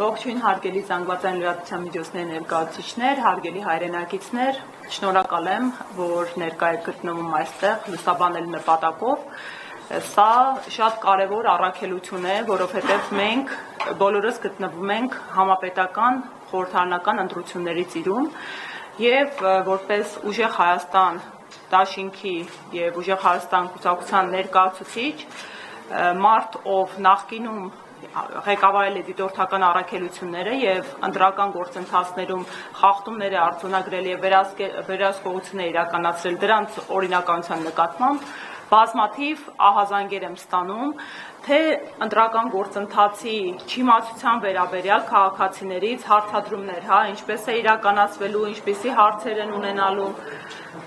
Ողջույն հարգելի զանգվածային լրատվության միջոցների ներկայացուցիչներ, հարգելի հայրենակիցներ, շնորհակալ եմ, որ ներկա եք գտնվում այստեղ լուսաբանելու նպատակով։ Սա շատ կարևոր առաքելություն է, որովհետև մենք բոլորս գտնվում ենք համապետական խորհրդարանական ընտրությունների ծիրում եւ որպես Ուժեղ Հայաստան դաշինքի եւ Ուժեղ Հայաստան կուսակցության ներկայացուցիչ մարդ, ով նախկինում ղեկավարել է դիտորդական առաքելությունները եւ ընտրական գործընթացներում խախտումներ է արձանագրել եւ վերահսկողություններ իրականացրել դրանց օրինականության նկատմամբ բազմաթիվ ահազանգեր եմ ստանում, թե ընտրական գործընթացի չիմացության վերաբերյալ քաղաքացիներից հարցադրումներ, ինչպես է իրականացվելու, ինչպիսի հարցեր են ունենալու,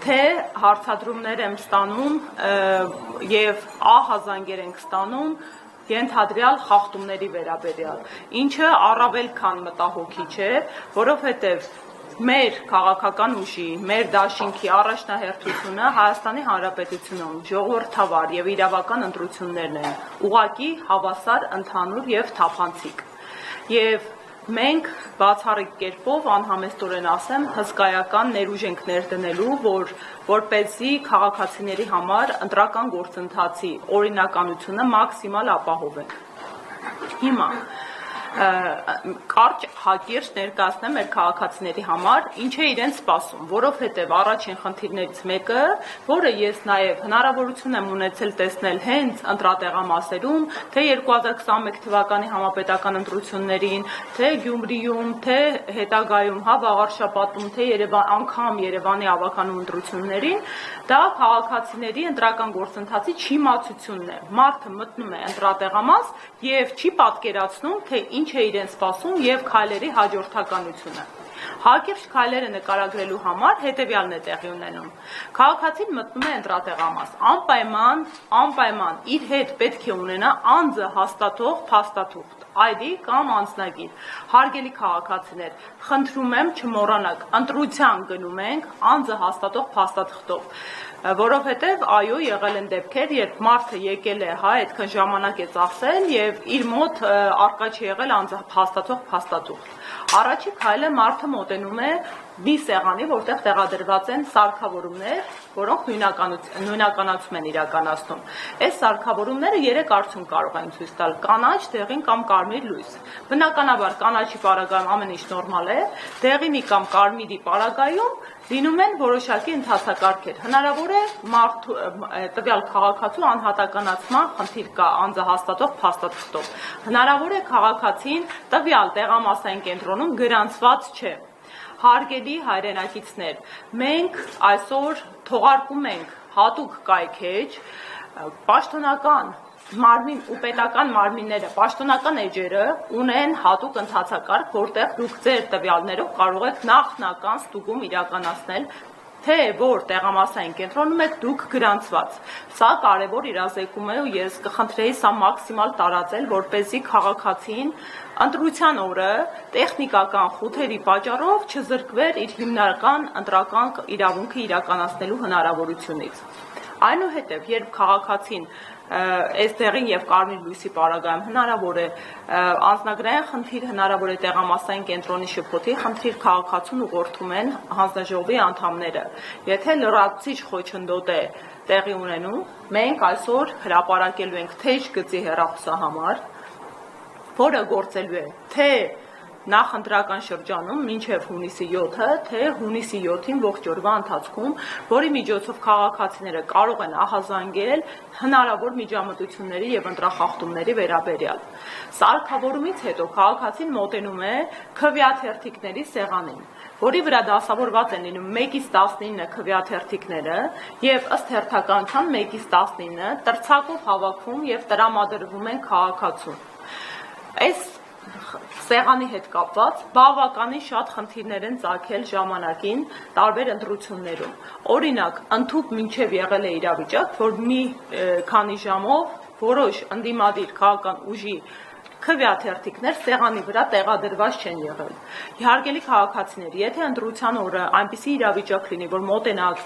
թե հարցադրումներ եմ ստանում եւ ահազանգեր ենք ստանում ենթադրյալ խախտումների վերաբերյալ, ինչը առավել քան մտահոգիչ է, որովհետև մեր քաղաքական ուժի, մեր դաշինքի առաջնահերթությունը Հայաստանի Հանրապետությունում ժողովրդավար եւ իրավական ընտրություններն են, ուղղակի հավասար, ընդհանուր եւ թափանցիկ։ Եվ մենք բացառիկ կերպով անհամեստորեն ասեմ հսկայական ներուժ ենք ներդնելու, որպեսզի քաղաքացիների համար ընտրական գործընթացի օրինականությունը մաքսիմալ ապահովենք։ Հիմա կարճ հակիրճ ներկայացնեմ մեր քաղաքացիների համար, ինչ է իրենց սպասում, որովհետև առաջին խնդիրներից մեկը, որը ես նաև հնարավորություն եմ ունեցել տեսնել հենց ընտրատեղամասերում, թե 2021 թվականի համապետական ընտրություններին, թե Գյումրիում, թե հետագայում, վաղարշաբաթում, թե անգամ Երևանի ավականու ընտրություններին, դա քաղաքացիների ընտրական գործընթացի չիմացությունն է։ Մարդը մտնում է ընտրատեղամաս եւ չի պատկերացնում, թե ինչ է իրեն սպասում եւ քայլերի հաջորդականությունը։ Հակիրճ քայլերը նկարագրելու համար հետեւյալն է տեղի ունենում։ Քաղաքացին մտնում է ընտրատեղամաս, անպայման իր հետ պետք է ունենա անձը հաստատող փաստաթուղթ, ID կամ անձնագիր։ Հարգելի քաղաքացիներ, խնդրում եմ չմոռանաք, ընտրության գնում ենք անձը հաստատող փաստաթղթով, որովհետև այո, եղել են դեպքեր, երբ մարդը եկել է, այդքան ժամանակ է ծախսել եւ իր մոտ արկա չի եղել անձը հաստատող փաստաթուղթ։ Առաջի քայլը մարդը մոտենում է մի սեղանի, որտեղ տեղադրված են սարքավորումներ, որոնք նույնականացում են իրականացնում։ Այս սարքավորումները 3 արդյունք կարող են ցույց տալ՝ կանաչ, դեղին կամ կարմիր լույս։ Բնականաբար կանաչի պարագայում ամեն ինչ նորմալ է, դեղինի կամ կարմիրի պարագայում լինում են որոշակի ընթացակարգեր։ Հնարավոր է տվյալ քաղաքացու անհատականացման խնդիր կա անձը հաստատող փաստաթղթով։ Հնարավոր է քաղաքացին տվյալ տեղամասային կենտրոնում գրանցված չէ։ Հարգելի հայրենակիցներ, մենք այսօր թողարկում ենք հատուկ կայքեջ պաշտոնական մարմին ու պետական մարմինները, պաշտոնական էջերը ունեն հատուկ ընթացակարգ, որտեղ դուք ձեր տվյալներով կարող եք նախնական ստուգում իրականացնել, թե որ տեղամասային կենտրոնում եք դուք գրանցված։ Սա կարևոր իրազեկում է ու ես կխնդրեի սա մաքսիմալ տարածել, որպեսզի քաղաքացին ընտրության օրը տեխնիկական խութերի պատճառով չզրկվեր իր հիմնական ընտրական իրավունքը իրականացնելու հնարավորությունից։ Այնուհետև, երբ քաղաքացին այս դեղին եւ կարմիր լույսի պարագայում հնարավոր է անձնագրային խնդիր, հնարավոր է տեղամասային կենտրոնի շփոթի խնդիր, քաղաքացուն ուղղորդում են հանձնաժողովի անդամները։ Եթե լրացուցիչ խոչընդոտ է տեղի ունենում, մենք այսօր հրապարակելու ենք թեժ գծի հեռախոսահամար, որը գործելու է թե նախընտրական շրջանում մինչև հունիսի 7-ը, թե հունիսի 7-ին ողջ օրվա ընթացքում, որի միջոցով քաղաքացիները կարող են ահազանգել հնարավոր միջամտությունների եւ ընտրախախտումների վերաբերյալ։ Սարքավորումից հետո քաղաքացին մոտենում է քվեաթերթիկների սեղանին, որի վրա դասավորված են լինում 1-ից 19 քվեաթերթիկները եւ ըստ հերթականության 1-ից 19 տրցակով հավաքվում եւ տրամադրվում են քաղաքացուն։ Այս սեղանի հետ կապված բավականին շատ խնդիրներ են ծագել ժամանակին տարբեր ընտրություններում։ Օրինակ, ընդհուպ մինչև եղել է իրավիճակ, որ մի քանի ժամով որոշ ընդդիմադիր քաղաքական ուժի քվեաթերթիկներ սեղանի վրա տեղադրված չեն եղել։ Հարգելի քաղաքացիներ, եթե ընտրության օրը այնպիսի իրավիճակ լինի, որ մոտենաք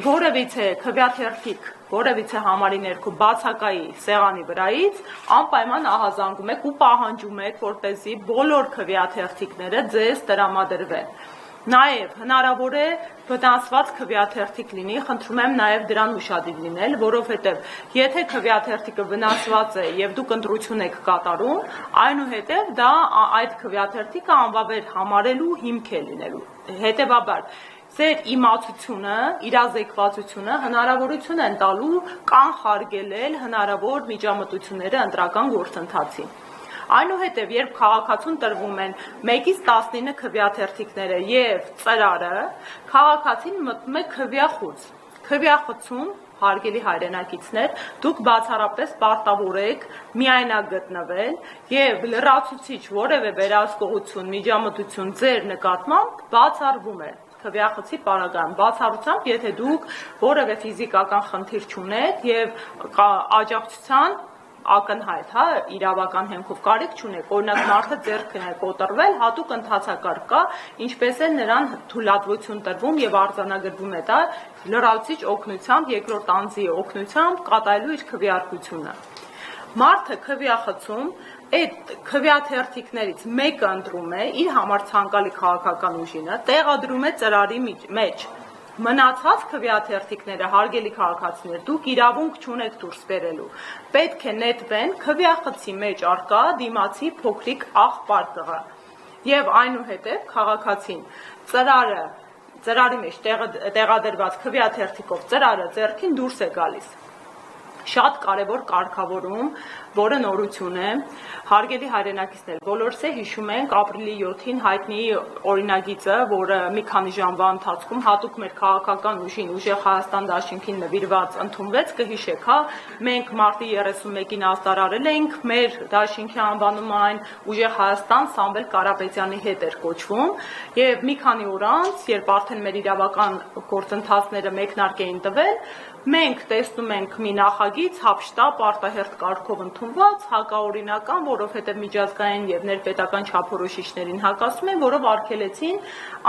որևիցե քվեաթերթիկ որևիցե համարի ներքո բացակայի սեղանի վրայից, անպայման ահազանգում եք ու պահանջում եք, որպեսզի բոլոր քվեաթերթիկները ձեզ տրամադրվեն։ Նաև հնարավոր է վնասված քվեաթերթիկ լինի, խնդրում եմ նաև դրան ուշադիր լինել, որովհետև եթե քվեաթերթիկը վնասված է եւ դուք ընտրություն եք կատարում, այնուհետև դա այդ քվեաթերթիկը անվավեր համարելու հիմք է լինելու։ Հետևաբար ձեր իմացությունը, իրազեկվածությունը հնարավորություն են տալու կանխարգելել հնարավոր միջամտությունները ընտրական գործընթացին։ Այնուհետև, երբ քաղաքացուն տրվում են 1-ից 19 քվեաթերթիկները եւ ծրարը, քաղաքացին մտնում է քվեախոց։ Քվեախոցում, հարգելի հայրենակիցներ, դուք բացառապես պարտավոր եք միայնակ գտնվել եւ լրացուցիչ որևէ վերահսկողություն, միջամտություն ձեր նկատմամբ բացառվում է։ Քվեախոցի պարագայում բացառությամբ, եթե դուք որևէ ֆիզիկական խնդիր չունեք եւ աջակցության ակնհայտ, իրավական հենքով կարիք չունեք, օրինակ մարդը ձեռքն է կոտրվել, հատուկ ընթացակարգ կա, ինչպես է նրան թույլատվություն տրվում եւ արձանագրվում է դա լրացուցիչ օգնությամբ, երկրորդ անձի օգնությամբ կատարելու իր քվեարկությունը։ Մարդը քվեախցում այդ քվեաթերթիկներից մեկը ընտրում է իր համար ցանկալի քաղաքական ուժինը, տեղադրում է ծրարի մեջ։ Մնացած քվեաթերթիկները, հարգելի քաղաքացիներ, դուք իրավունք չունեք դուրս բերելու։ Պետք է նետվեն քվեախցի մեջ արկա դիմացի փոքրիկ աղբար տղա։ Եվ այնուհետև քաղաքացին ծրարի մեջ տեղադրված քվեաթերթիկով ծրարը ձեռքին դուրս է գալիս։ Շատ կարևոր կարգավորում, որը նորություն է, հարգելի հայրենակիցներ, բոլորս հիշում ենք ապրիլի 7-ին հայտնի օրինագիծը, որը մի քանի ժամվա ընթացքում հատուկ մեր քաղաքական ուժին, Ուժեղ Հայաստան դաշինքին նվիրված ընդունվեց, կհիշեք, մենք մարտի 31-ին ազդարարել էինք, մեր դաշինքի անվանումը այն Ուժեղ Հայաստան Սամվել Կարապետյանի հետ էր կոչվում, եւ մի քանի օր անց, երբ արդեն մեր իրավական գործընթացները մեկնարկ էին տվել, մենք տեսնում ենք մի նախագիծ հապշտապ արտահերթ կարգով ընդունված, հակաօրինական, որովհետև միջազգային եւ ներպետական չափորոշիչներին հակասում են, որով արգելեցին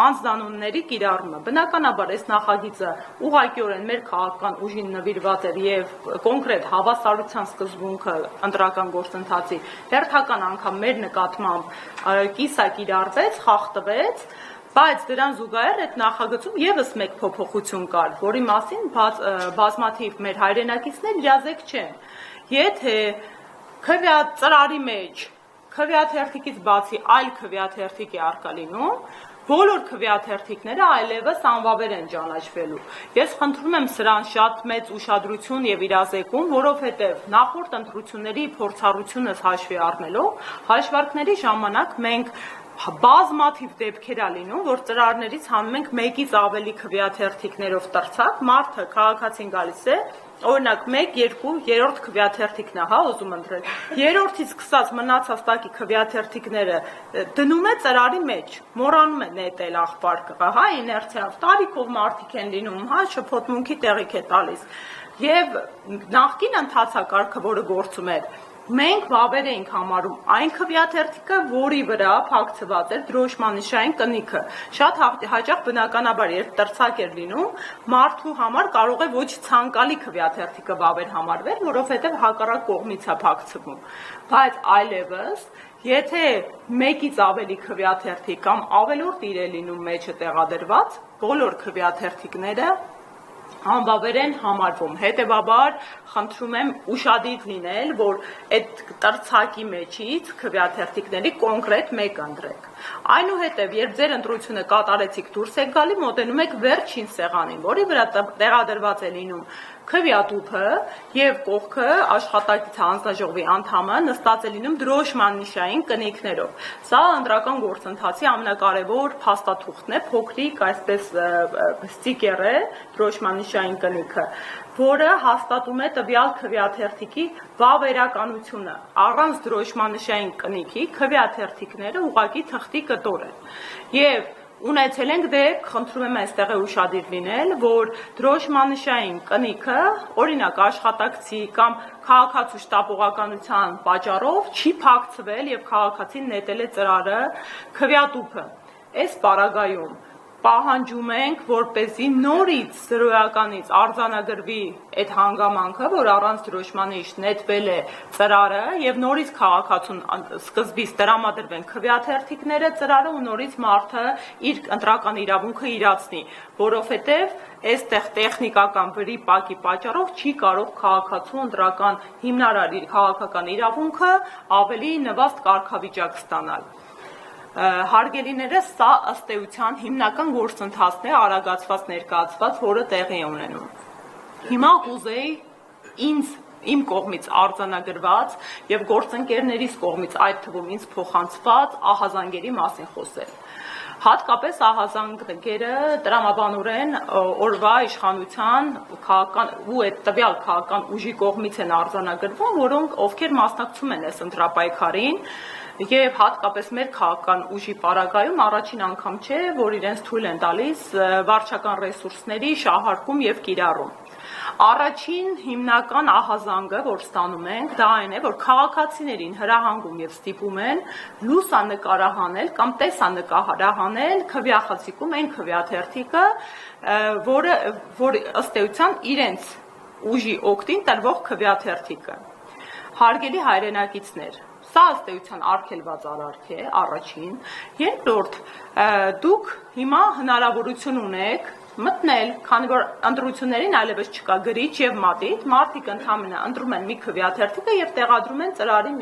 անձնանունների կիրառումը։ Բնականաբար այս նախագիծը ուղղակիորեն մեր քաղաքական ուժին նվիրված էր եւ կոնկրետ հավասարության սկզբունքը ընտրական գործընթացի հերթական անգամ մեր նկատմամբ կիսակիրառվեց, խախտվեց, բայց դրան զուգահեռ այդ նախագծում եւս մեկ փոփոխություն կար, որի մասին բազմաթիվ մեր հայրենակիցներ իրազեկ չեն։ Եթե ծրարի մեջ քվեաթերթիկից բացի այլ քվեաթերթիկ է արկա լինում, բոլոր քվեաթերթիկները այլևս անվավեր են ճանաչվելու։ Ես խնդրում եմ սրան շատ մեծ ուշադրություն եւ իրազեկում, որովհետեւ նախորդ ընտրությունների փորձառությունս հաշվի առնելով, հաշվարկների ժամանակ մենք բազմաթիվ դեպքեր է լինում, որ ծրարներից հանում ենք 1-ից ավելի քվեաթերթիկներով տրցակ, մարդը քաղաքացին գալիս է, օրինակ 1, 2, 3-րդ քվեաթերթիկն է, ուզում ընտրել։ 3-րդից սկսած մնացած տակի քվեաթերթիկները դնում է ծրարի մեջ, մոռանում է նետել աղբար կղա, իներցիայով, տարիքով մարդիկ են լինում, շփոթմունքի տեղիք է տալիս։ Եվ նախկին ընթացակարգը, որը գործում էր, մենք վավեր էինք համարում այն քվեաթերթիկը, որի վրա փակցված էր դրոշմանիշային կնիքը։ Շատ հաճախ բնականաբար, երբ տրցակ էր լինում, մարդու համար կարող է ոչ ցանկալի քվեաթերթիկը վավեր համարվել, որովհետև հակառակ կողմից է փակցվում։ Բայց այլևս, եթե 1-ից ավելի քվեաթերթիկ կամ ավելորդ իր է լինում մեջը տեղադրված, բոլոր քվեաթերթիկները անվավեր են համարվում։ Հետևաբար խնդրում եմ ուշադիր լինել, որ այդ տրցակի մեջից քվեաթերթիկների կոնկրետ մեկ ընտրեք։ Այնուհետև, երբ ձեր ընտրությունը կատարեցիք, դուրս եք գալի, մոտենում եք վերջին սեղանին, որի վրա տեղադրված է լինում քվեատուփը եւ կողքը աշխատակից հանձնաժողովի անդամը նստած է լինում դրոշմանիշային կնիքներով։ Սա ընտրական գործընթացի ամենակարևոր փաստաթուղթն է, փոքրիկ այսպես ստիկեր է, դրոշմանիշային կնիքը, որը հաստատում է տվյալ քվեաթերթիկի վավերականությունը։ Առանց դրոշմանիշային կնիքի քվեաթերթիկները ուղղակի թղթի կտոր են։ Եվ ունեցել ենք դեպք, խնդրում եմ այստեղ ուշադիր լինել, որ դրոշմանիշային կնիքը, օրինակ աշխատակցի կամ քաղաքացու շտապողականության պատճառով չի փակցվել եւ քաղաքացին նետել է ծրարը քվեատուփը։ Այս պարագայում պահանջում ենք, որպեսզի նորից զրոյականից արձանագրվի այդ հանգամանքը, որ առանց դրոշմանիշ նետվել է ծրարը եւ նորից քաղաքացուն սկզբից տրամադրվեն քվեաթերթիկները ծրարը ու նորից մարդը իր ընտրական իրավունքը իրացնի, որովհետեւ այստեղ տեխնիկական վրիպակի պատճառով չի կարող քաղաքացու ընտրական հիմնարար իր քաղաքական իրավունքը ավելի նվաստ կարգավիճակ ստանալ։ Հարգելիներս, սա ըստ էության հիմնական գործընթացն է արագացված ներկայացված, որը տեղի է ունենում։ Հիմա կուզեի իմ կողմից արձանագրված եւ գործընկերներիս կողմից այդ թվում ինձ փոխանցված ահազանգերի մասին խոսել։ Հատկապես ահազանգերը տրամաբանորեն օրվա իշխանության ու այդ տվյալ քաղաքական ուժի կողմից են արձանագրվում, որոնք ովքեր մասնակցում են այս ընտրապայքարին եւ հատկապես մեր քաղաքական ուժի պարագայում առաջին անգամ չէ, որ իրենց թույլ են տալիս վարչական ռեսուրսների շահարկում եւ կիրառում։ Առաջին հիմնական ահազանգը, որ ստանում ենք, դա այն է, որ քաղաքացիներին հրահանգում եւ ստիպում են լուսանկարահանել կամ տեսանկարահանել քվեախցիկում այն քվեաթերթիկը, որ ըստ էության իրենց ուժի օգտին տրվող քվեաթերթիկը։ Հարգելի հայրենակիցներ, սա ըստ էության արգելված արարք է, առաջին, երկրորդ, դուք հիմա հնարավորություն ունեք մտնել, քանի որ ընտրություններին այլևս չկա գրիչ եւ մատիտ, մարդիկ ընդհանրապես ընտրում են մի քվեաթերթիկը եւ տեղադրում են ծրարի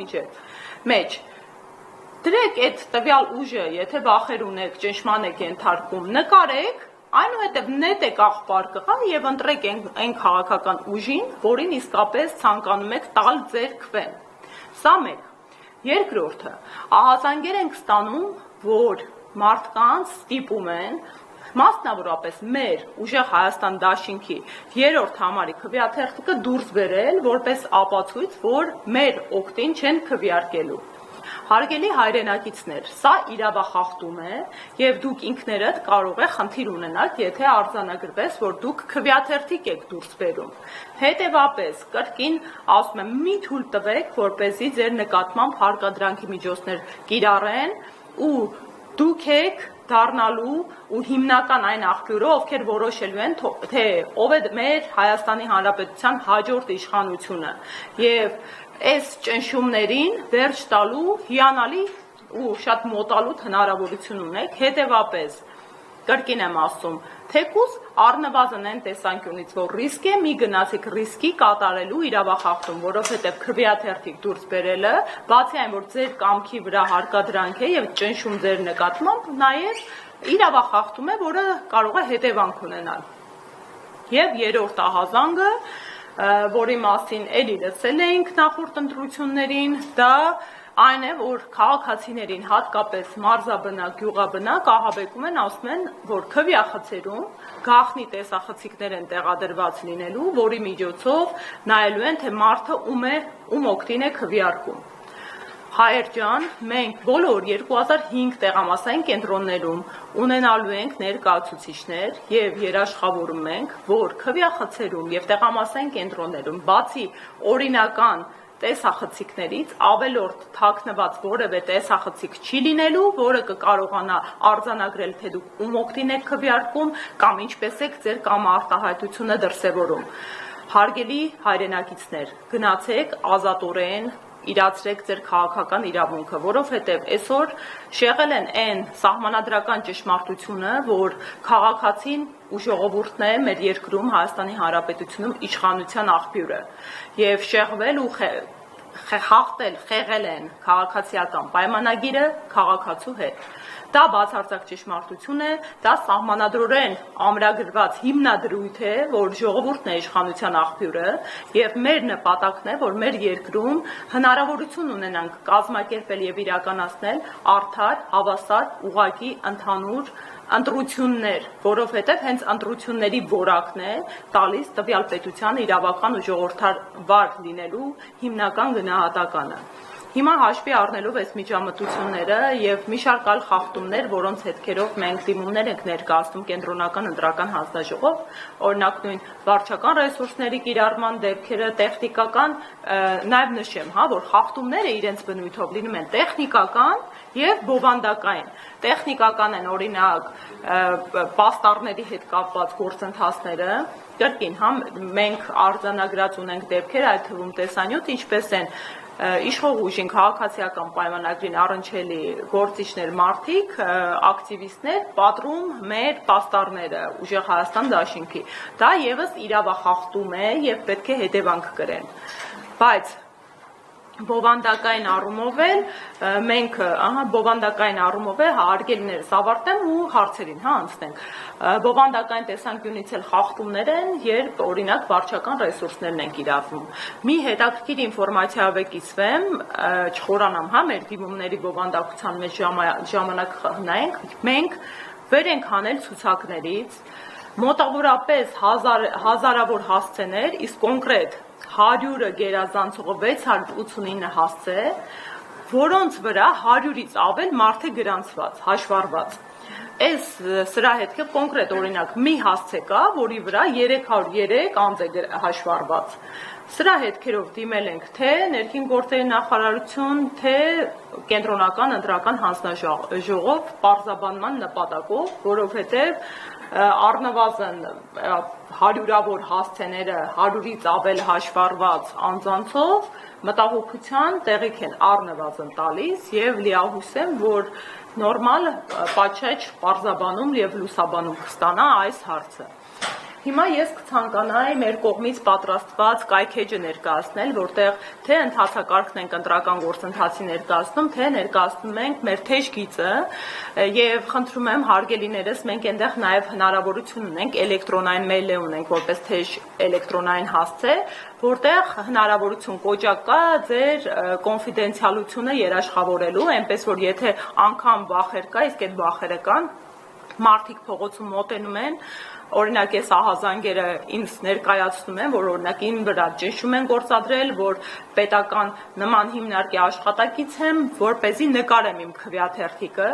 մեջ։ Դրեք այդ տվյալ ուժը, եթե վախեր ունեք, ճնշման եք ենթարկում, նկարեք, այնուհետև նետեք աղբար կղան եւ ընտրեք այն քաղաքական ուժին, որին իսկապես ցանկանում եք տալ ձեր քվեն։ Սա մեկ։ Երկրորդը, ահազանգեր ենք ստանում, որ մարդկանց ստիպում են մասնավորապես մեր ուժեղ Հայաստան դաշինքի երրորդ համարի քվեաթերթիկը դուրս բերել որպես ապացույց, որ մեր օգտին չեն քվեարկելու։ Հարգելի հայրենակիցներ, սա իրավախախտում է եւ դուք ինքներդ կարող եք խնդիր ունենալ, եթե արձանագրվես, որ դուք քվեաթերթիկ եք դուրս բերում։ Հետևաբար, կրկին ասում եմ, մի թույլ տվեք, որպեսզի ձեր նկատմամբ հարկադրանքի միջոցներ կիրառեն ու դուք եք դառնալու ու հիմնական այն աղբյուրը, ովքեր որոշելու են, թե ով է մեր Հայաստանի Հանրապետության հաջորդ իշխանությունը եւ այս ճնշումներին վերջ տալու հիանալի ու շատ մոտալուտ հնարավորություն ունեք, հետևաբար կրկին եմ ասում, թեկուզ առնվազն այն տեսանկյունից, որ ռիսկ է, մի գնացեք ռիսկի կատարելու իրավախախտում, որովհետև քվեաթերթիկ դուրս բերելը, բացի այն, որ ձեր կամքի վրա հարկադրանք է եւ ճնշում ձեր նկատմամբ, նաեւ իրավախախտում է, որը կարող է հետևանք ունենալ։ Եվ երրորդ ահազանգը, որի մասին էլի լսել էինք նախորդ ընտրություններին, դա այն է, որ քաղաքացիներին հատկապես մարզաբնակ, գյուղաբնակ ահաբեկում են, ասում են, որ քվեախցերում գաղտնի տեսախցիկներ են տեղադրված լինելու, որի միջոցով նայելու են, թե մարդը ում օգտին է քվեարկում։ Հայեր ջան, մենք բոլոր 2005 տեղամասային կենտրոններում ունենալու ենք ներկայացուցիչներ եւ երաշխավորում ենք, որ քվեախցերում եւ տեղամասային կենտրոններում բացի օրինական տեսախցիկներից ավելորդ թաքնված որևէ տեսախցիկ չի լինելու, որը կկարողանա արձանագրել, թե դուք ում օգտին եք քվեարկում կամ ինչպես եք ձեր կամարտահայտությունը դրսևորում։ Հարգելի հայրենակիցներ, գնացեք ազատորեն իրացրեք ձեր քաղաքական իրավունքը, որովհետև այսօր շեղել են այն սահմանադրական ճշմարտությունը, որ քաղաքացին ու ժողովուրդն է մեր երկրում Հայաստանի Հանրապետությունում իշխանության աղբյուրը եւ շեղվել ու խեղել են քաղաքացիական պայմանագիրը քաղաքացու հետ։ Դա բացարձակ ճշմարտություն է, դա սահմանադրորեն ամրագրված հիմնադրույթ է, որ ժողովուրդն է իշխանության աղբյուրը եւ մեր նպատակն է, որ մեր երկրում հնարավորություն ունենանք կազմակերպել եւ իրականացնել արդար, հավասար, ուղղակի, ընդհանուր ընտրություններ, որովհետև հենց ընտրությունների որակն է տալիս տվյալ պետության իրավական ու ժողովրդավար լինելու հիմնական գնահատականը։ Հիմա հաշվի առնելով այս միջամտությունները եւ մի շարք այլ խախտումներ, որոնց հետքերով մենք դիմումներ ենք ներկայացնում կենտրոնական ընտրական հանձնաժողով, օրինակ նույն վարչական ռեսուրսների կիրառման դեպքերը, տեխնիկական, նաեւ նշեմ, որ խախտումները իրենց բնույթով լինում են տեխնիկական եւ բովանդակային։ տեխնիկական են օրինակ պաստառների հետ կապված գործընթացները, կրկին մենք արձանագրած ունենք դեպքեր, այդ թվում տեսանյութ, ինչպես են իշխող ուժին քաղաքացիական պայմանագրին առնչելի գործիչներ մարդիկ, ակտիվիստներ պատռում մեր պաստառները ուժեղ Հայաստան դաշինքի, դա եւս իրավախախտում է եւ պետք է հետևանք կրեն, բայց բովանդակային առումով էլ մենք բովանդակային առումով էլ հարգելիներս ավարտեմ ու հարցերին անցնենք բովանդակային տեսանկյունից էլ խախտումներ են երբ օրինակ վարչական ռեսուրսներն են կիրառվում մի հետաքրքիր ինֆորմացիա ավեկիսվեմ չխորանամ մեր դիմումների բովանդակության մեջ ժամանակ հնայենք մենք վեր ենք հանել ցուցակներից մոտավորապես հազարավոր հասցեներ իսկ կոնկրետ 100-ը գերազանցող 689 հասցե, որոնց վրա 100-ից ավել մարդ է գրանցված, հաշվառված։ Այս սրա հետքը կոնկրետ օրինակ մի հասցե կա, որի վրա 303 անձ է հաշվառված։ Սրա հետքերով դիմել ենք թե ներքին գործերի նախարարություն, թե կենտրոնական ընտրական հանձնաժողով պարզաբանման նպատակով, որովհետև առնվազն հարյուրավոր հասցեները 100-ից ավել հաշվառված անձանցով մտահոգության տեղիք են առնվազն տալիս եւ լիահույս եմ, որ նորմալ պատշաճ պարզաբանում եւ լուսաբանում կստանա այս հարցը։ Հիմա ես կցանկանայի մեր կողմից պատրաստված կայքեջը ներկայացնել, որտեղ թե ընթացակարգն ենք ընտրական գործընթացի ներկայացնում, թե ներկայացնում ենք մեր թեժ գիծը եւ խնդրում եմ հարգելիներս, մենք այնտեղ նաեւ հնարավորություն ունենք էլեկտրոնային մեյլ ունենք, որպես թեժ էլեկտրոնային հասցե, որտեղ հնարավորություն կոճակ կա ձեր կոնֆիդենցիալությունը երաշխավորելու, այնպես որ եթե անգամ վախեր կա, իսկ այդ վախերը կան, մարդիկ փողոցում մոտենում են օրինակ ես ահազանգերը ինձ ներկայացնում են, որ օրինակ իմ վրա ճնշում են գործադրել, որ պետական նման հիմնարկի աշխատակից եմ, որպեսզի նկարեմ իմ քվեաթերթիկը,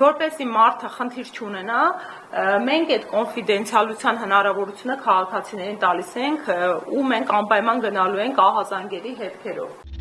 որպեսզի մարդը խնդիր չունենա, մենք այդ կոնֆիդենցիալության հնարավորությունը քաղաքացիներին տալիս ենք ու մենք անպայման գնալու ենք ահազանգերի հետքերով։